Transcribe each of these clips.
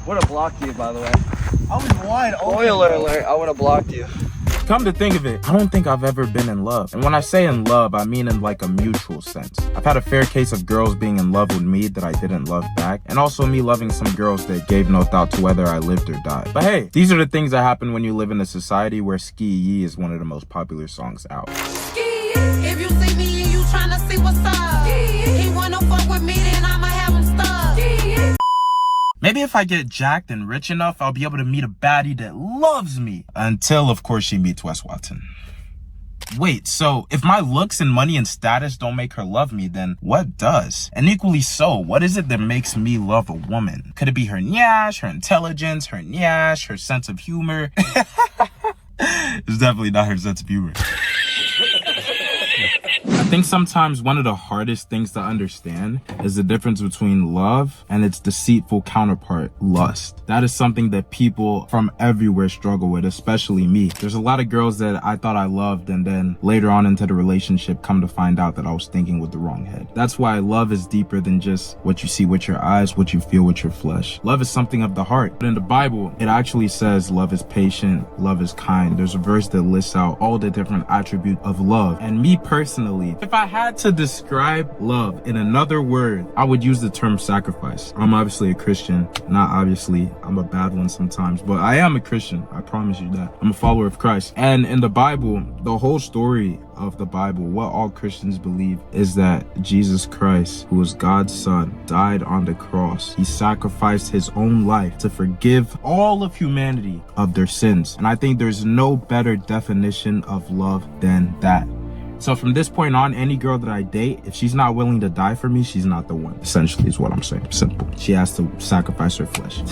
Would have blocked you, by the way. I was wide open. Spoiler alert, I would have blocked you. Come to think of it, I don't think I've ever been in love. And when I say in love, I mean in like a mutual sense. I've had a fair case of girls being in love with me that I didn't love back, and also me loving some girls that gave no thought to whether I lived or died. But hey, these are the things that happen when you live in a society where Ski Yee is one of the most popular songs out. Ski, if you see me and you tryna see what's up, he wanna fuck with me, then I'ma have him stuck. Maybe if I get jacked and rich enough, I'll be able to meet a baddie that loves me. Until, of course, she meets Wes Watson. Wait, so if my looks and money and status don't make her love me, then what does? And equally so, what is it that makes me love a woman? Could it be her nyash, her intelligence, her nyash, her sense of humor? It's definitely not her sense of humor. I think sometimes one of the hardest things to understand is the difference between love and its deceitful counterpart, lust. That is something that people from everywhere struggle with, especially me. There's a lot of girls that I thought I loved, and then later on into the relationship come to find out that I was thinking with the wrong head. That's why love is deeper than just what you see with your eyes, what you feel with your flesh. Love is something of the heart. But in the Bible, it actually says love is patient, love is kind. There's a verse that lists out all the different attributes of love. And me personally, if I had to describe love in another word, I would use the term sacrifice. I'm obviously a Christian. Not obviously, I'm a bad one sometimes, but I am a Christian. I promise you that. I'm a follower of Christ. And in the Bible, the whole story of the Bible, what all Christians believe is that Jesus Christ, who was God's son, died on the cross. He sacrificed his own life to forgive all of humanity of their sins. And I think there's no better definition of love than that. So from this point on, any girl that I date, if she's not willing to die for me, she's not the one. Essentially is what I'm saying. Simple. She has to sacrifice her flesh.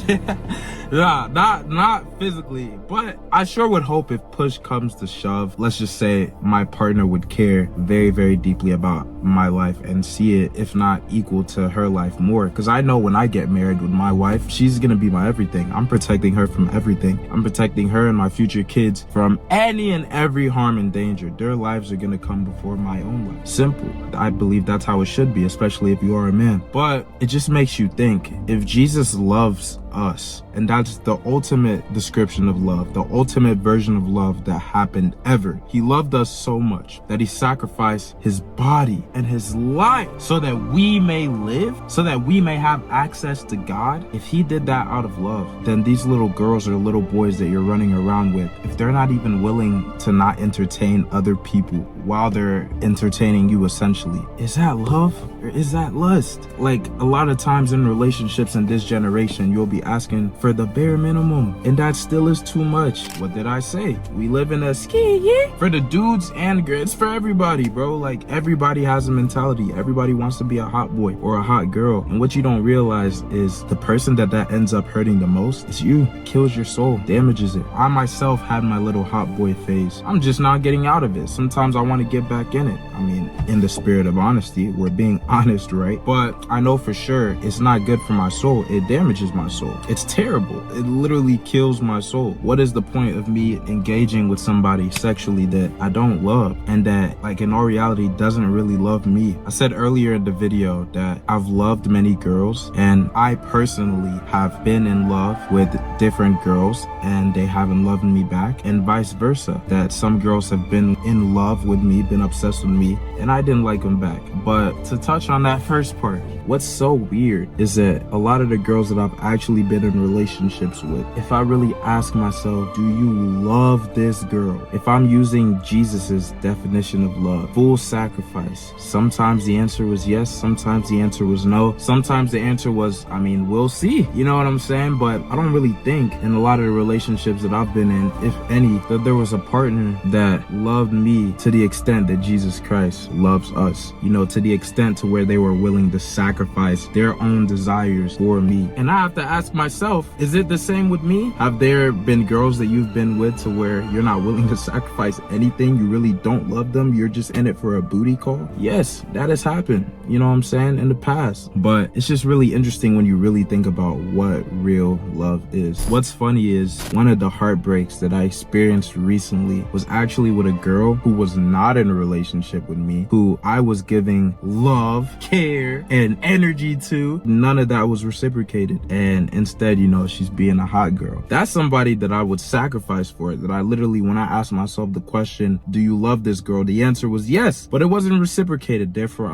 Nah, not physically, but I sure would hope if push comes to shove, let's just say my partner would care very, very deeply about my life and see it, if not equal to her life, more. Because I know when I get married with my wife, she's gonna be my everything. I'm protecting her from everything. I'm protecting her and my future kids from any and every harm and danger. Their lives are gonna come before my own life. Simple. I believe that's how it should be, especially if you are a man. But it just makes you think, if Jesus loves us, and that's the ultimate description of love, the ultimate version of love that happened ever. He loved us so much that he sacrificed his body and his life so that we may live, so that we may have access to God. If he did that out of love, then these little girls or little boys that you're running around with, if they're not even willing to not entertain other people while they're entertaining you, essentially, is that love or is that lust? Like, a lot of times in relationships in this generation, you'll be asking for the bare minimum, and that still is too much. What did I say? We live in a ski, yeah? For the dudes and girls, it's for everybody, bro. Like, everybody has a mentality. Everybody wants to be a hot boy or a hot girl, and what you don't realize is the person that ends up hurting the most is you. It kills your soul, damages it. I myself had my little hot boy phase. I'm just not getting out of it. Sometimes I want to get back in it. I mean, in the spirit of honesty, we're being honest, right? But I know for sure it's not good for my soul. It damages my soul. It's terrible. It literally kills my soul. What is the point of me engaging with somebody sexually that I don't love and that, like, in all reality doesn't really love me? I said earlier in the video that I've loved many girls, and I personally have been in love with different girls and they haven't loved me back, and vice versa, that some girls have been in love with me, been obsessed with me, and I didn't like them back. But to touch on that first part, what's so weird is that a lot of the girls that I've actually been in relationships with, if I really ask myself, do you love this girl? If I'm using Jesus's definition of love, full sacrifice, sometimes the answer was yes, sometimes the answer was no, sometimes the answer was, I mean, we'll see, you know what I'm saying? But I don't really think in a lot of the relationships that I've been in, if any, that there was a partner that loved me to the extent that Jesus Christ loves us, you know, to the extent to where they were willing to sacrifice their own desires for me. And I have to ask myself, is it the same with me? Have there been girls that you've been with to where you're not willing to sacrifice anything? You really don't love them? You're just in it for a booty call? Yes, that has happened, you know what I'm saying, in the past. But it's just really interesting when you really think about what real love is. is. What's funny is one of the heartbreaks that I experienced recently was actually with a girl who was not in a relationship with me, who I was giving love, care, and energy to. None of that was reciprocated. And instead, you know, she's being a hot girl. That's somebody that I would sacrifice for, that I literally, when I asked myself the question, do you love this girl? The answer was yes, but it wasn't reciprocated. Therefore,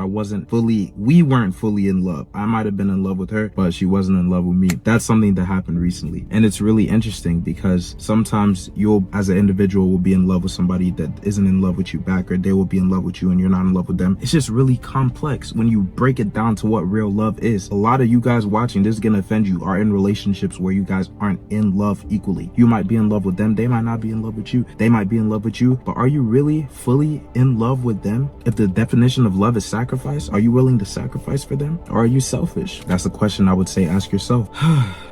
we weren't fully in love. I might have been in love with her, but she wasn't in love with me. That's something that happened recently. And it's really interesting because sometimes you'll, as an individual, will be in love with somebody that isn't in love with you back, or they will be in love with you and you're not in love with them. It's just really complex when you break it down to what real love is. A lot of you guys watching, this is gonna offend you, are in relationships where you guys aren't in love equally. You might be in love with them, they might not be in love with you. They might be in love with you, but are you really fully in love with them? If the definition of love is sacrifice, are you willing to sacrifice for them? Or are you selfish? That's a question I would say ask yourself.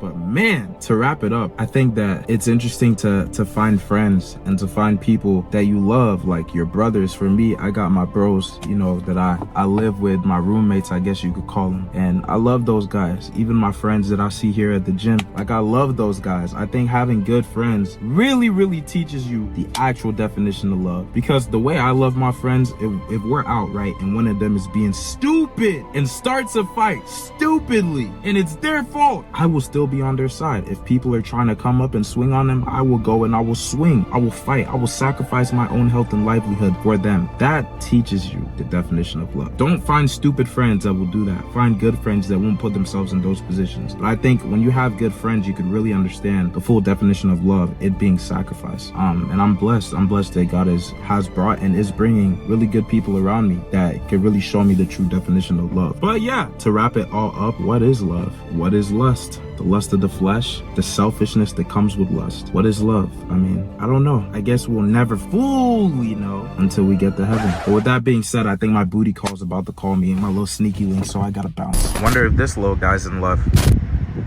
But man, to wrap it up, I think that it's interesting to find friends and to find people that you love, like your brothers. For me, I got my bros, you know, that I live with, my roommates, I guess you could call them. And I love those guys. Even my friends that I see here at the gym, like I love those guys. I think having good friends really, really teaches you the actual definition of love. Because the way I love my friends, if we're out, right, and one of them is being stupid and starts a fight stupidly and it's their fault, I will still be on their side. If people are trying to come up and swing on them, I will go and I will swing. I will fight. I will sacrifice my own health and livelihood for them. That teaches you the definition of love. Don't find stupid friends that will do that. Find good friends that won't put themselves in those positions. But I think when you have good friends, you can really understand the full definition of love, it being sacrifice. And I'm blessed. I'm blessed that God has brought and is bringing really good people around me that can really show me the true definition of love. But yeah, to wrap it all up, what is love? What is lust? The lust of the flesh, the selfishness that comes with lust. What is love? I mean, I don't know. I guess we'll never fully know until we get to heaven. But with that being said, I think my booty call's about to call me, my little sneaky link, so I gotta bounce. Wonder if this little guy's in love.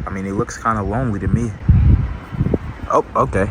I mean, he looks kind of lonely to me. Oh, okay.